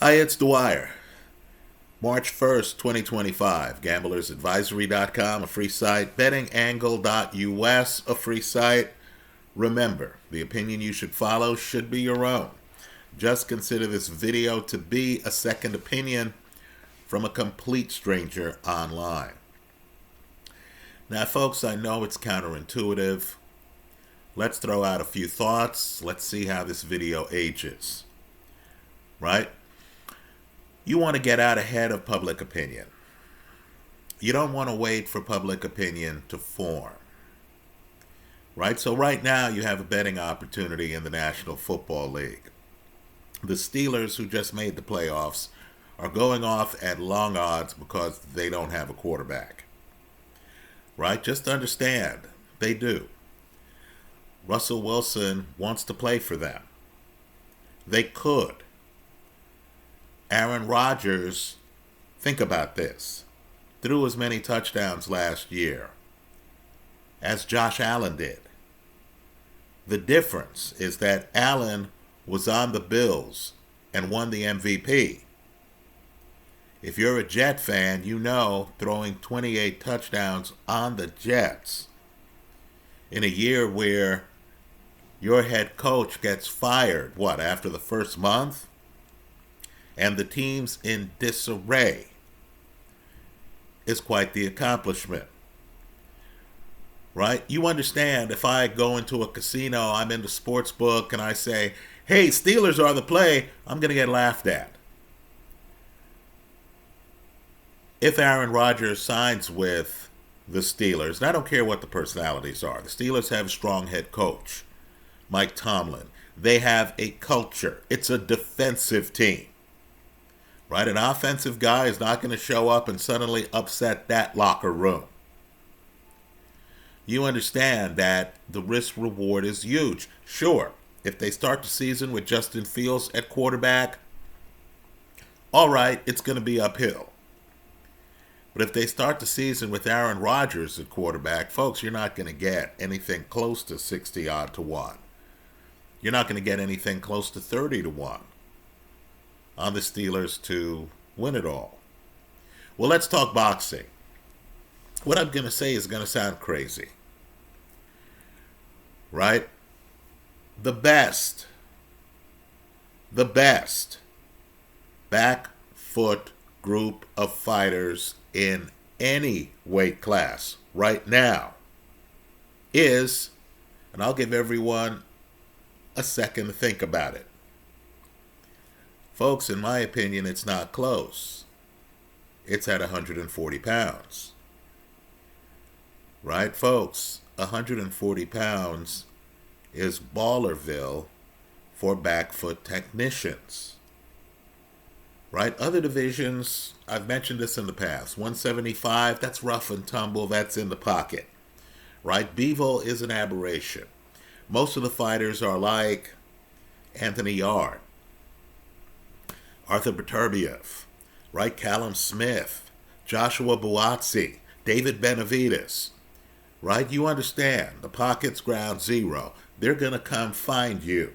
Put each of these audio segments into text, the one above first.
Hi, it's Dwyer. March 1st, 2025. GamblersAdvisory.com, a free site. BettingAngle.us, a free site. Remember, the opinion you should follow should be your own. Just consider this video to be a second opinion from a complete stranger online. Now, folks, I know it's counterintuitive. Let's throw out a few thoughts. Let's see how this video ages. Right? You want to get out ahead of public opinion. You don't want to wait for public opinion to form. Right? So right now you have a betting opportunity in the National Football League. The Steelers, who just made the playoffs, are going off at long odds because they don't have a quarterback. Right? Just understand, they do. Russell Wilson wants to play for them. They could. Aaron Rodgers, think about this, threw as many touchdowns last year as Josh Allen did. The difference is that Allen was on the Bills and won the MVP. If you're a Jet fan, you know throwing 28 touchdowns on the Jets in a year where your head coach gets fired, after the first month? And the team's in disarray, is quite the accomplishment. Right? You understand, if I go into a casino, I'm in the sports book, and I say, hey, Steelers are the play, I'm going to get laughed at. If Aaron Rodgers signs with the Steelers, and I don't care what the personalities are, the Steelers have a strong head coach, Mike Tomlin. They have a culture. It's a defensive team. Right? An offensive guy is not going to show up and suddenly upset that locker room. You understand that the risk reward is huge. Sure, if they start the season with Justin Fields at quarterback, all right, it's going to be uphill. But if they start the season with Aaron Rodgers at quarterback, folks, you're not going to get anything close to 60-odd to 1. You're not going to get anything close to 30 to 1. On the Steelers to win it all. Well, let's talk boxing. What I'm going to say is going to sound crazy. Right? The best back foot group of fighters in any weight class right now is, and I'll give everyone a second to think about it. Folks, in my opinion, it's not close. It's at 140 pounds. Right, folks? 140 pounds is Ballerville for back foot technicians. Right? Other divisions, I've mentioned this in the past. 175, that's rough and tumble, that's in the pocket. Right? Bevo is an aberration. Most of the fighters are like Anthony Yard, Arthur Beterbiev, right? Callum Smith, Joshua Buatsi, David Benavides, right? You understand, the pocket's ground zero. They're going to come find you.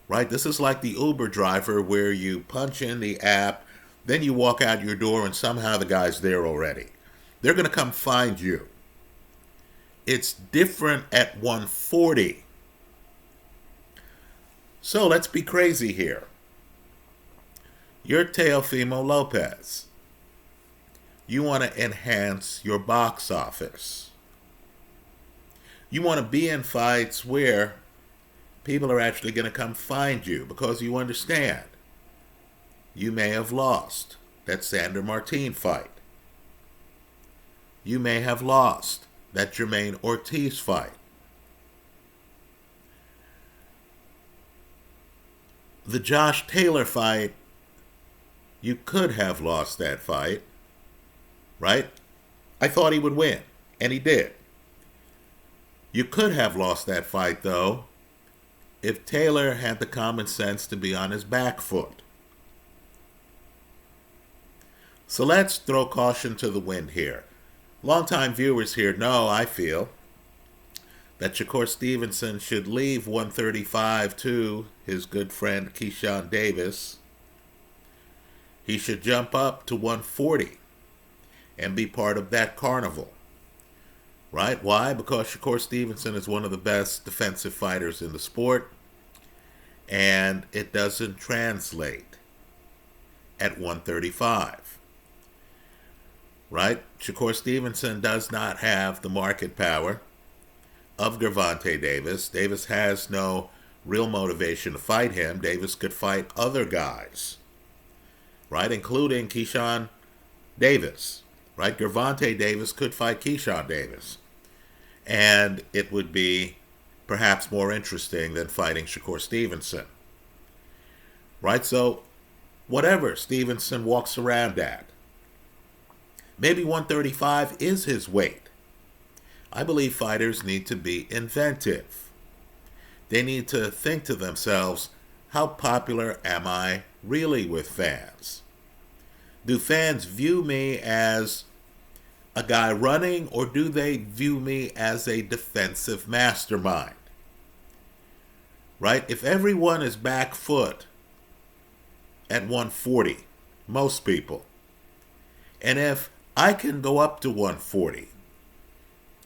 Right? This is like the Uber driver where you punch in the app, then you walk out your door and somehow the guy's there already. They're going to come find you. It's different at 140. So let's be crazy here. You're Teofimo Lopez. You want to enhance your box office. You want to be in fights where people are actually going to come find you because you understand. You may have lost that Sander Martin fight. You may have lost that Jermaine Ortiz fight. The Josh Taylor fight, you could have lost that fight, right? I thought he would win, and he did. You could have lost that fight, though, if Taylor had the common sense to be on his back foot. So let's throw caution to the wind here. Longtime viewers here know, I feel, that Shakur Stevenson should leave 135 to his good friend Keyshawn Davis. He should jump up to 140 and be part of that carnival. Right? Why? Because Shakur Stevenson is one of the best defensive fighters in the sport, and it doesn't translate at 135. Right? Shakur Stevenson does not have the market power of Gervonta Davis. Davis has no real motivation to fight him. Davis could fight other guys, right, including Keyshawn Davis. Right? Gervonta Davis could fight Keyshawn Davis, and it would be perhaps more interesting than fighting Shakur Stevenson. Right? So whatever Stevenson walks around at, maybe 135 is his weight. I believe fighters need to be inventive. They need to think to themselves, how popular am I really with fans? Do fans view me as a guy running, or do they view me as a defensive mastermind? Right? If everyone is back foot at 140, most people, and if I can go up to 140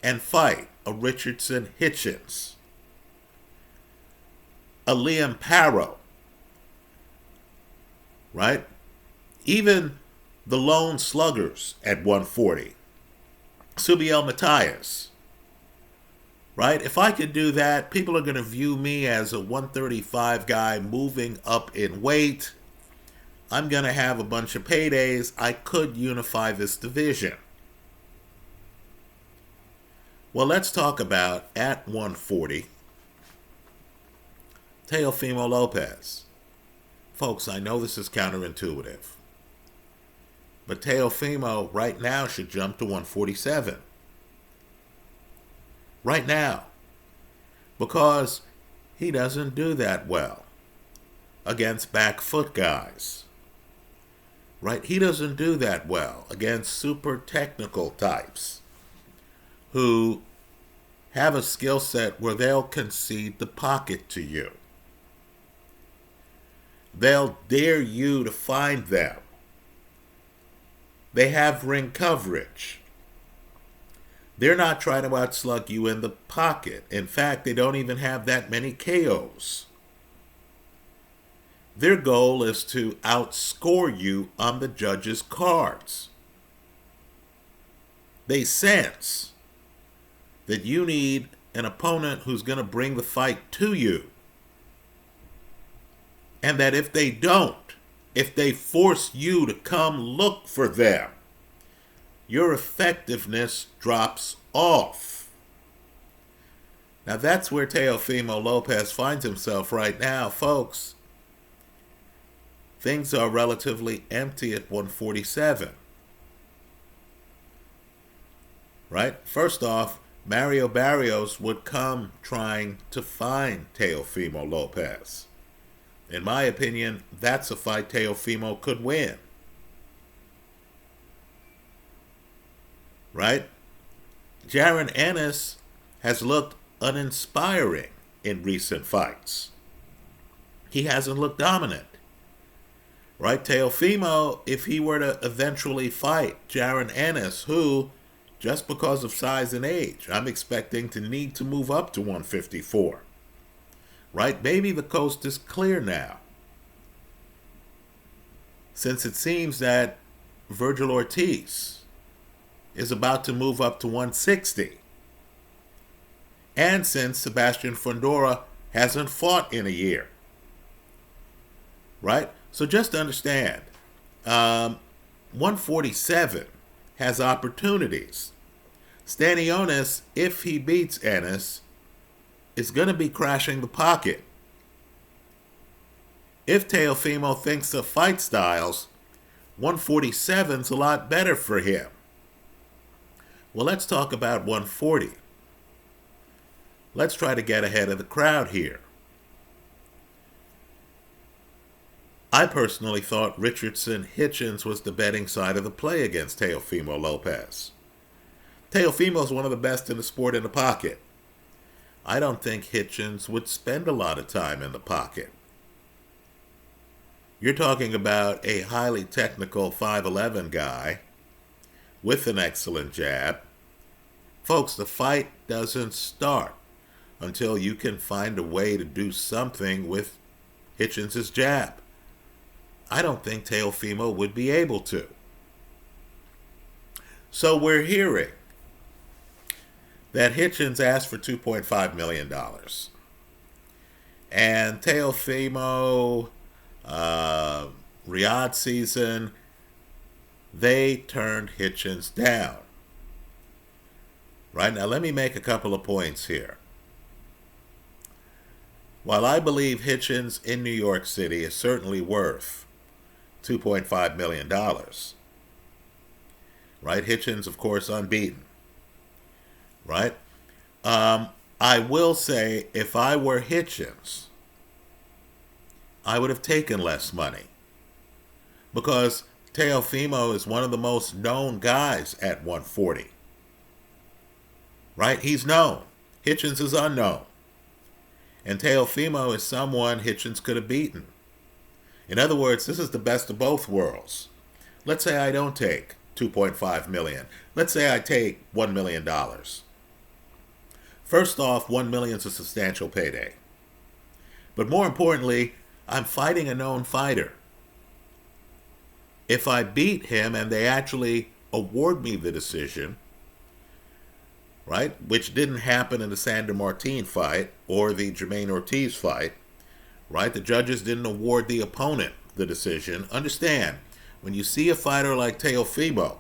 and fight a Richardson Hitchens, a Liam Parrow, right? Even the lone sluggers at 140, Subiel Matias, right? If I could do that, people are going to view me as a 135 guy moving up in weight. I'm going to have a bunch of paydays. I could unify this division. Well, let's talk about, at 140, Teofimo Lopez. Folks, I know this is counterintuitive, but Teofimo right now should jump to 147. Right now. Because he doesn't do that well against back foot guys. Right? He doesn't do that well against super technical types who have a skill set where they'll concede the pocket to you. They'll dare you to find them. They have ring coverage. They're not trying to outslug you in the pocket. In fact, they don't even have that many KOs. Their goal is to outscore you on the judges' cards. They sense that you need an opponent who's going to bring the fight to you. And that if they don't, if they force you to come look for them, your effectiveness drops off. Now that's where Teofimo Lopez finds himself right now, folks. Things are relatively empty at 147. Right? First off, Mario Barrios would come trying to find Teofimo Lopez. In my opinion, that's a fight Teofimo could win. Right? Jaron Ennis has looked uninspiring in recent fights. He hasn't looked dominant. Right? Teofimo, if he were to eventually fight Jaron Ennis, who, just because of size and age, I'm expecting to need to move up to 154. Right? Maybe the coast is clear now, since it seems that Virgil Ortiz is about to move up to 160. And since Sebastian Fundora hasn't fought in a year. Right? So just understand, 147 has opportunities. Stanionis, if he beats Ennis, is going to be crashing the pocket. If Teofimo thinks of fight styles, 147's a lot better for him. Well, let's talk about 140. Let's try to get ahead of the crowd here. I personally thought Richardson Hitchens was the betting side of the play against Teofimo Lopez. Teofimo is one of the best in the sport in the pocket. I don't think Hitchens would spend a lot of time in the pocket. You're talking about a highly technical 5'11 guy with an excellent jab. Folks, the fight doesn't start until you can find a way to do something with Hitchens' jab. I don't think Teofimo would be able to. So we're hearing that Hitchens asked for $2.5 million. And Teofimo, Riyadh season, they turned Hitchens down. Right, now let me make a couple of points here. While I believe Hitchens in New York City is certainly worth $2.5 million, right? Hitchens, of course, unbeaten, right? I will say, if I were Hitchens, I would have taken less money, because Teofimo is one of the most known guys at 140. Right? He's known. Hitchens is unknown. And Teofimo is someone Hitchens could have beaten. In other words, this is the best of both worlds. Let's say I don't take $2.5 million. Let's say I take $1 million. First off, $1 million is a substantial payday. But more importantly, I'm fighting a known fighter. If I beat him and they actually award me the decision, right, which didn't happen in the Sandor Martin fight or the Jermaine Ortiz fight, right? The judges didn't award the opponent the decision. Understand, when you see a fighter like Teofimo,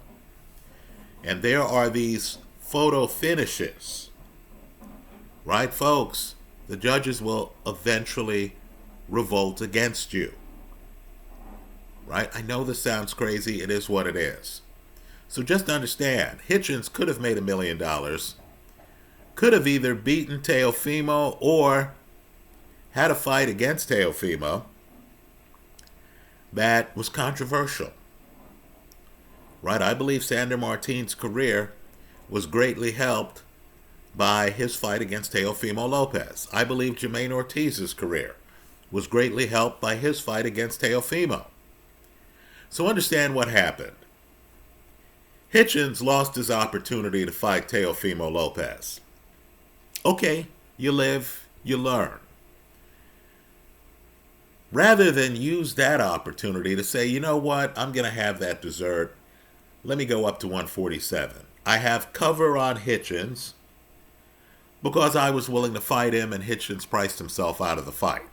and there are these photo finishes, right, folks, the judges will eventually revolt against you. Right? I know this sounds crazy. It is what it is. So just understand, Hitchens could have made $1 million, could have either beaten Teofimo or had a fight against Teofimo that was controversial. Right? I believe Sandor Martin's career was greatly helped by his fight against Teofimo Lopez. I believe Jermaine Ortiz's career was greatly helped by his fight against Teofimo. So understand what happened. Hitchens lost his opportunity to fight Teofimo Lopez. Okay, you live, you learn. Rather than use that opportunity to say, you know what, I'm going to have that dessert, let me go up to 147. I have cover on Hitchens because I was willing to fight him and Hitchens priced himself out of the fight.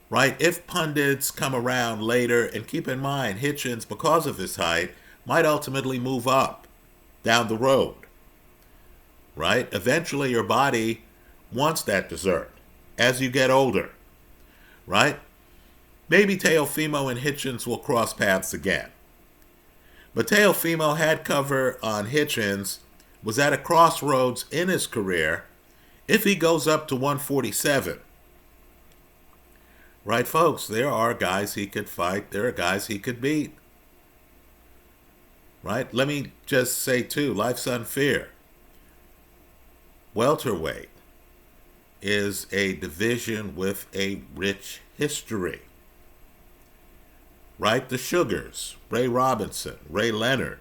Right? If pundits come around later, and keep in mind, Hitchens, because of his height, might ultimately move up down the road. Right? Eventually your body wants that dessert as you get older. Right? Maybe Teofimo and Hitchens will cross paths again. But Teofimo had cover on Hitchens, was at a crossroads in his career. If he goes up to 147, right, folks, there are guys he could fight. There are guys he could beat. Right? Let me just say, too, life's unfair. Welterweight is a division with a rich history. Right? The Sugars, Ray Robinson, Ray Leonard,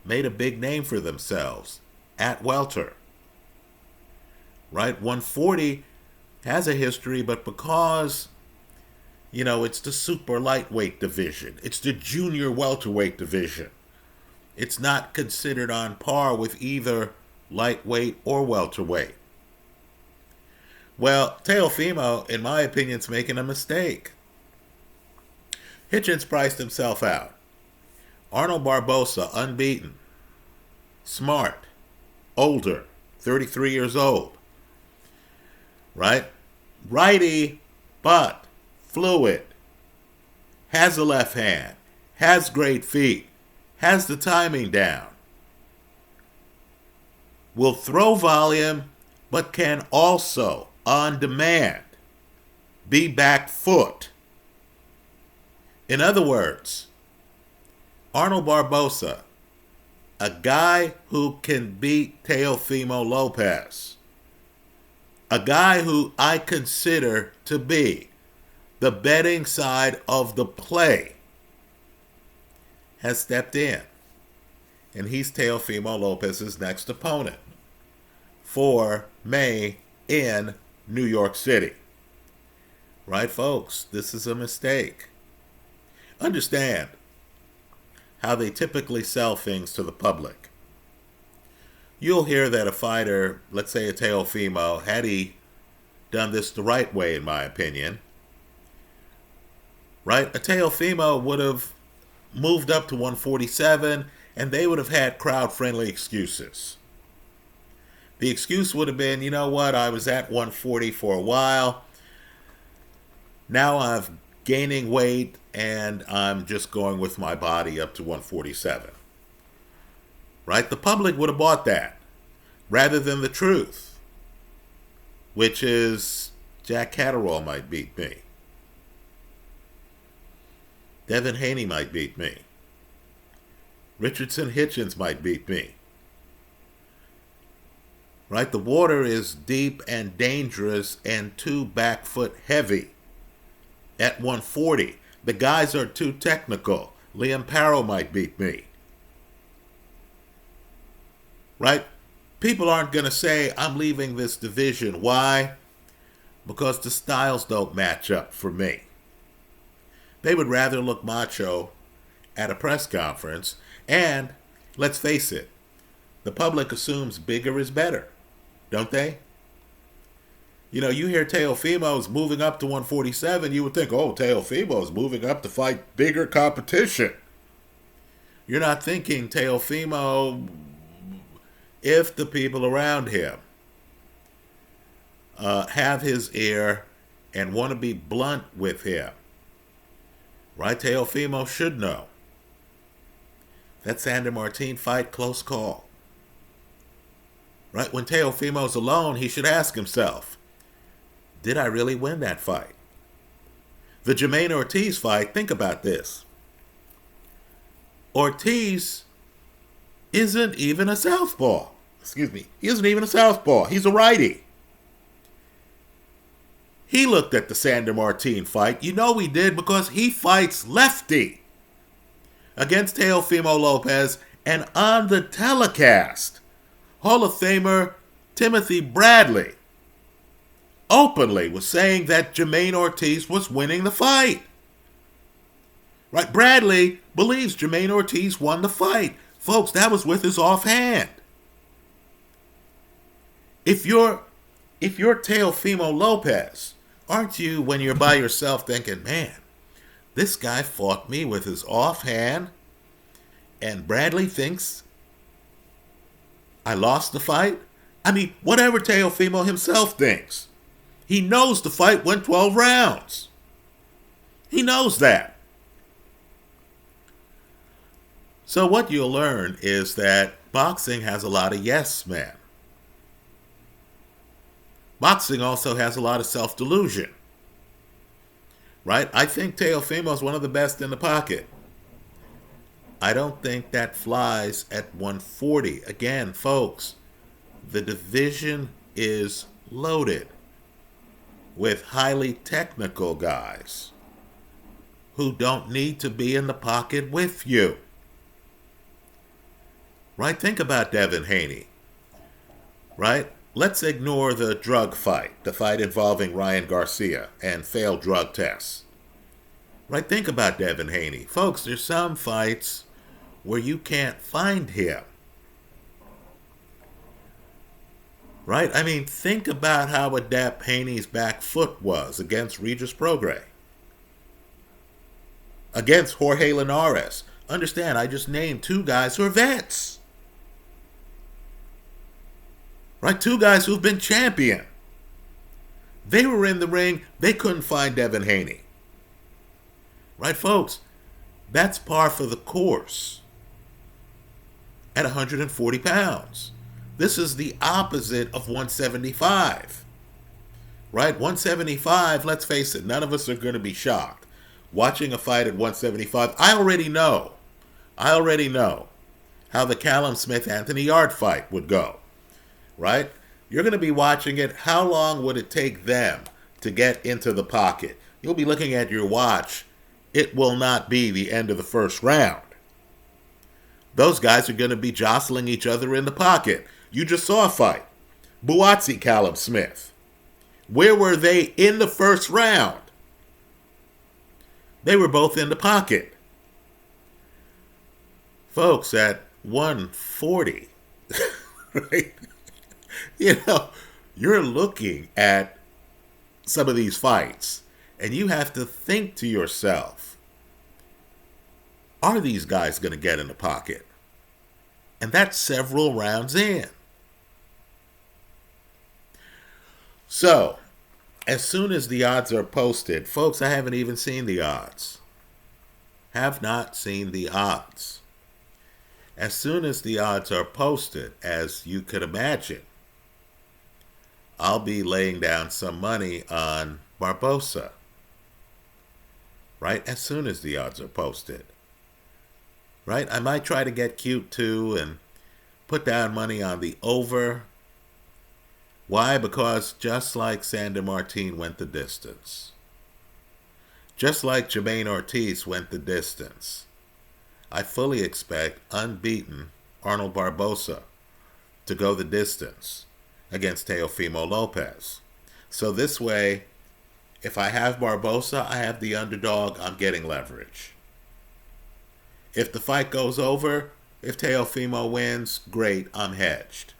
made a big name for themselves at welter. Right? 140 has a history, but because, you know, it's the super lightweight division, it's the junior welterweight division, it's not considered on par with either lightweight or welterweight. Well, Teofimo, in my opinion, is making a mistake. Hitchens priced himself out. Arnold Barboza, unbeaten, smart, older, 33 years old. Right? Righty, but fluid, has a left hand, has great feet, has the timing down, will throw volume, but can also, on demand, be back foot. In other words, Arnold Barboza, a guy who can beat Teofimo Lopez, A guy who I consider to be the betting side of the play has stepped in. And he's Teofimo Lopez's next opponent for May in New York City. Right, folks? This is a mistake. Understand how they typically sell things to the public. You'll hear that a fighter, let's say a Teofimo, had he done this the right way, in my opinion, right? A Teofimo would have moved up to 147, and they would have had crowd-friendly excuses. The excuse would have been, you know what, I was at 140 for a while. Now I'm gaining weight, and I'm just going with my body up to 147. Right? The public would have bought that, rather than the truth, which is Jack Catterall might beat me. Devin Haney might beat me. Richardson Hitchens might beat me. Right? The water is deep and dangerous and too back foot heavy at 140. The guys are too technical. Liam Parrow might beat me. Right? People aren't going to say, I'm leaving this division. Why? Because the styles don't match up for me. They would rather look macho at a press conference. And, let's face it, the public assumes bigger is better, don't they? You know, you hear Teofimo's moving up to 147, you would think, oh, Teofimo's moving up to fight bigger competition. You're not thinking Teofimo, if the people around him have his ear and want to be blunt with him, right? Teofimo should know. That Sandor Martin fight, close call. Right? When Teofimo's alone, he should ask himself, did I really win that fight? The Jermaine Ortiz fight, think about this. Ortiz isn't even a southpaw. Excuse me. He isn't even a southpaw. He's a righty. He looked at the Sandor Martin fight. You know he did, because he fights lefty against Teofimo Lopez, and on the telecast, Hall of Famer Timothy Bradley openly was saying that Jermaine Ortiz was winning the fight. Right? Bradley believes Jermaine Ortiz won the fight. Folks, that was with his offhand. If you're Teofimo Lopez, aren't you, when you're by yourself, thinking, man, this guy fought me with his offhand, and Bradley thinks I lost the fight? I mean, whatever Teofimo himself thinks. He knows the fight went 12 rounds. He knows that. So what you'll learn is that boxing has a lot of yes men. Boxing also has a lot of self-delusion. Right? I think Teofimo is one of the best in the pocket. I don't think that flies at 140. Again, folks, the division is loaded with highly technical guys who don't need to be in the pocket with you. Right? Think about Devin Haney. Right? Let's ignore the drug fight, the fight involving Ryan Garcia and failed drug tests. Right? Think about Devin Haney. Folks, there's some fights where you can't find him. Right? I mean, think about how adept Haney's back foot was against Regis Prograis. Against Jorge Linares. Understand, I just named two guys who are vets. Right? Two guys who've been champion. They were in the ring. They couldn't find Devin Haney. Right, folks? That's par for the course at 140 pounds. This is the opposite of 175. Right? 175, let's face it, none of us are going to be shocked. Watching a fight at 175, I already know how the Callum Smith-Anthony Yard fight would go. Right? You're going to be watching it. How long would it take them to get into the pocket? You'll be looking at your watch. It will not be the end of the first round. Those guys are going to be jostling each other in the pocket. You just saw a fight. Buatsi, Callum Smith. Where were they in the first round? They were both in the pocket. Folks, at 140, right? You're looking at some of these fights, and you have to think to yourself, are these guys going to get in the pocket? And that's several rounds in. So, as soon as the odds are posted, folks, I haven't even seen the odds. Have not seen the odds. As soon as the odds are posted, as you could imagine, I'll be laying down some money on Barbosa. Right? As soon as the odds are posted. Right? I might try to get cute too and put down money on the over. Why? Because just like Sandor Martin went the distance, just like Jermaine Ortiz went the distance, I fully expect unbeaten Arnold Barboza to go the distance against Teofimo Lopez. So this way, if I have Barboza, I have the underdog, I'm getting leverage. If the fight goes over, if Teofimo wins, great, I'm hedged.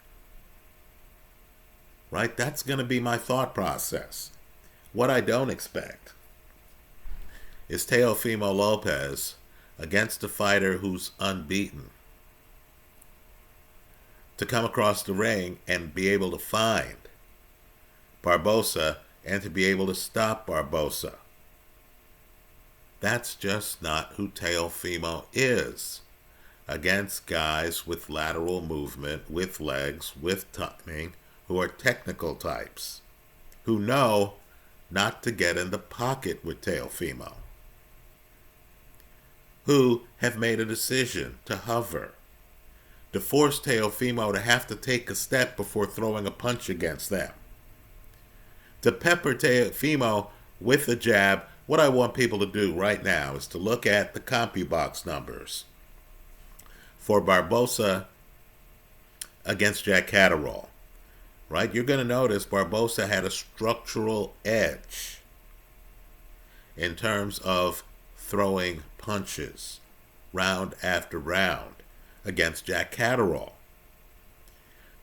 Right? That's going to be my thought process. What I don't expect is Teofimo Lopez against a fighter who's unbeaten to come across the ring and be able to find Barbosa and to be able to stop Barbosa. That's just not who Teofimo is against guys with lateral movement, with legs, with timing, who are technical types, who know not to get in the pocket with Teofimo, who have made a decision to hover, to force Teofimo to have to take a step before throwing a punch against them, to pepper Teofimo with a jab. What I want people to do right now is to look at the CompuBox numbers for Barbosa against Jack Catterall. Right? You're going to notice Barbosa had a structural edge in terms of throwing punches round after round against Jack Catterall.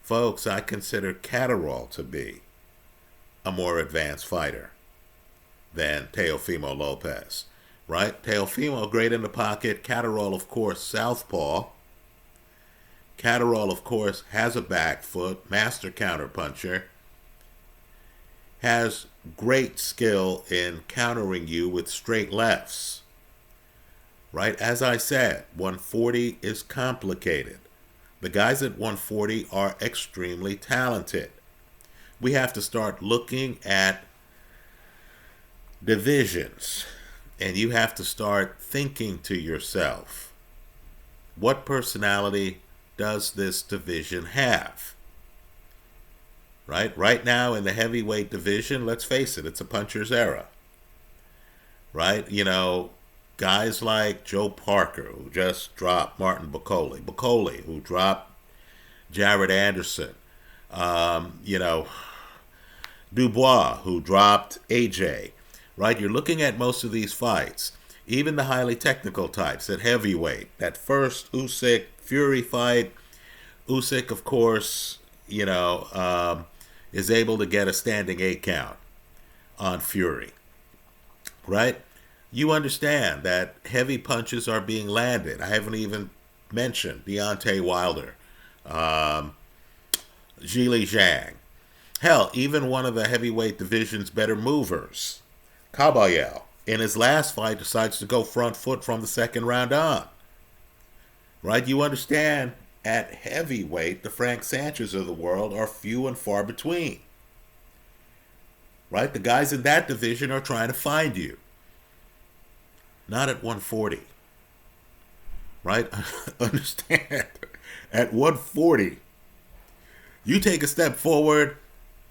Folks, I consider Catterall to be a more advanced fighter than Teofimo Lopez. Right? Teofimo, great in the pocket. Catterall, of course, southpaw. Catterall, of course, has a back foot, master counterpuncher, has great skill in countering you with straight lefts. Right? As I said, 140 is complicated. The guys at 140 are extremely talented. We have to start looking at divisions, and you have to start thinking to yourself, what personality does this division have? Right now in the heavyweight division, let's face it, it's a puncher's era. Right? Guys like Joe Parker, who just dropped Martin Bacoli, who dropped Jared Anderson, Dubois, who dropped AJ. Right? You're looking at most of these fights, even the highly technical types at heavyweight. That first Usyk Fury fight, Usyk, of course, is able to get a standing 8 count on Fury. Right? You understand that heavy punches are being landed. I haven't even mentioned Deontay Wilder, Zhilei Zhang. Hell, even one of the heavyweight division's better movers, Caballero, in his last fight decides to go front foot from the second round on. Right? You understand, at heavyweight, the Frank Sanchez of the world are few and far between. Right? The guys in that division are trying to find you. Not at 140. Right? Understand. At 140, You take a step forward,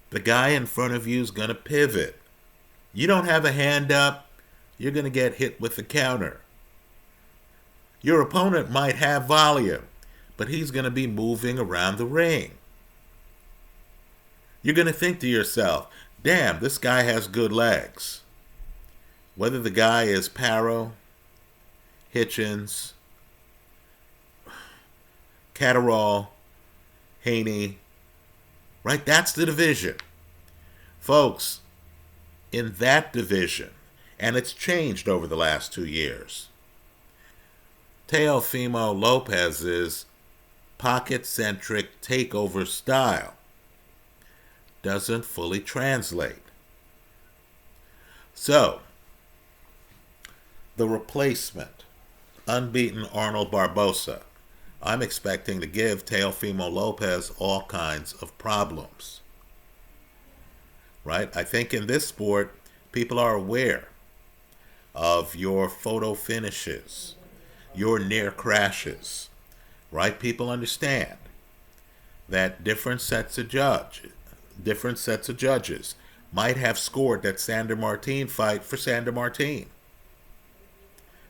the guy in front of you is going to pivot. You don't have a hand up, you're going to get hit with the counter. Your opponent might have volume, but he's going to be moving around the ring. You're going to think to yourself, damn, this guy has good legs. Whether the guy is Paro, Hitchens, Catterall, Haney, right? That's the division. Folks, in that division, and it's changed over the last 2 years, Teofimo Lopez's pocket-centric takeover style doesn't fully translate. So, the replacement, unbeaten Arnold Barboza, I'm expecting to give Teofimo Lopez all kinds of problems. Right? I think in this sport, people are aware of your photo finishes, your near crashes. Right? People understand that different sets of judges might have scored that Sander Martin fight for Sander Martin.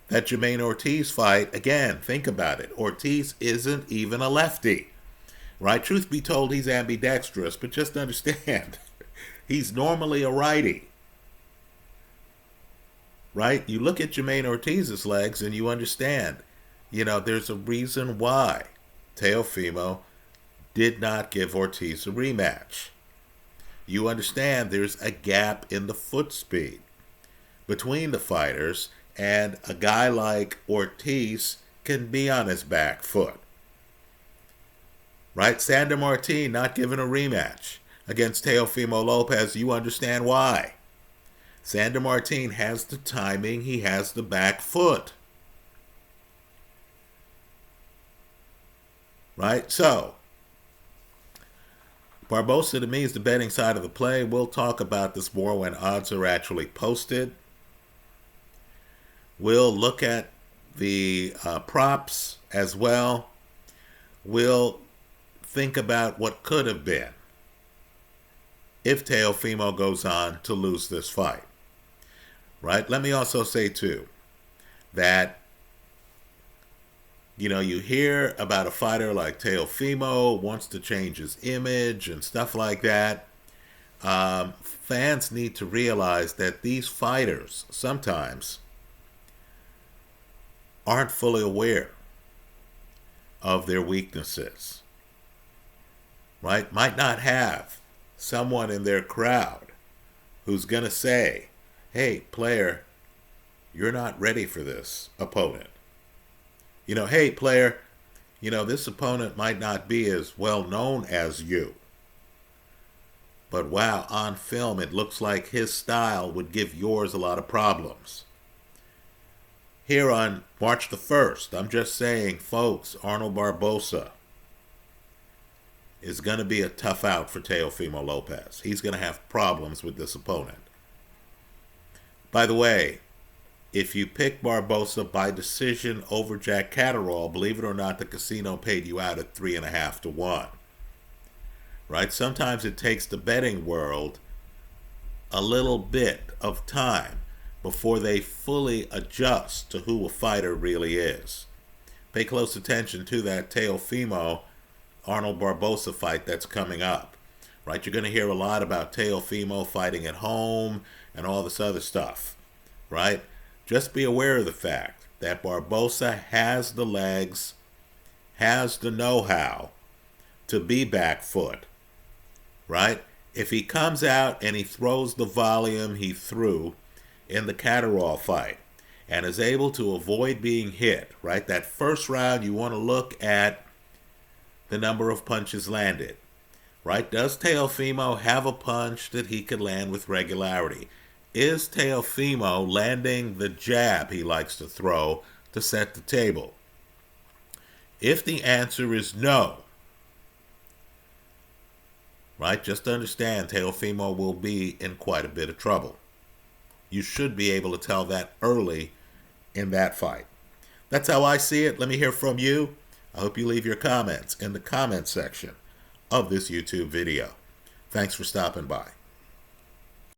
That Jermaine Ortiz fight, again, think about it. Ortiz isn't even a lefty, right? Truth be told, he's ambidextrous, but just understand, he's normally a righty, right? You look at Jermaine Ortiz's legs and you understand, there's a reason why Teofimo did not give Ortiz a rematch. You understand there's a gap in the foot speed between the fighters, and a guy like Ortiz can be on his back foot. Right? Sander Martin not given a rematch against Teofimo Lopez. You understand why. Sander Martin has the timing. He has the back foot. Right? So, Barbosa to me is the betting side of the play. We'll talk about this more when odds are actually posted. We'll look at the props as well. We'll think about what could have been if Teofimo goes on to lose this fight. Right? Let me also say, too, that, you hear about a fighter like Teofimo wants to change his image and stuff like that. Fans need to realize that these fighters sometimes aren't fully aware of their weaknesses, right? Might not have someone in their crowd who's going to say, hey, player, you're not ready for this opponent. Hey, player, this opponent might not be as well known as you. But wow, on film, it looks like his style would give yours a lot of problems. Here on March the 1st, I'm just saying, folks, Arnold Barboza is going to be a tough out for Teofimo Lopez. He's going to have problems with this opponent. By the way, if you pick Barboza by decision over Jack Catterall, believe it or not, the casino paid you out at 3.5 to 1. Right? Sometimes it takes the betting world a little bit of time before they fully adjust to who a fighter really is. Pay close attention to that Teofimo Arnold Barboza fight that's coming up. Right? You're going to hear a lot about Teofimo fighting at home and all this other stuff. Right? Just be aware of the fact that Barboza has the legs, has the know-how to be back foot. Right? If he comes out and he throws the volume he threw in the Catterall fight and is able to avoid being hit, right? That first round, you want to look at the number of punches landed, right? Does Teofimo have a punch that he could land with regularity? Is Teofimo landing the jab he likes to throw to set the table? If the answer is no, right, just understand Teofimo will be in quite a bit of trouble. You should be able to tell that early in that fight. That's how I see it. Let me hear from you. I hope you leave your comments in the comment section of this YouTube video. Thanks for stopping by.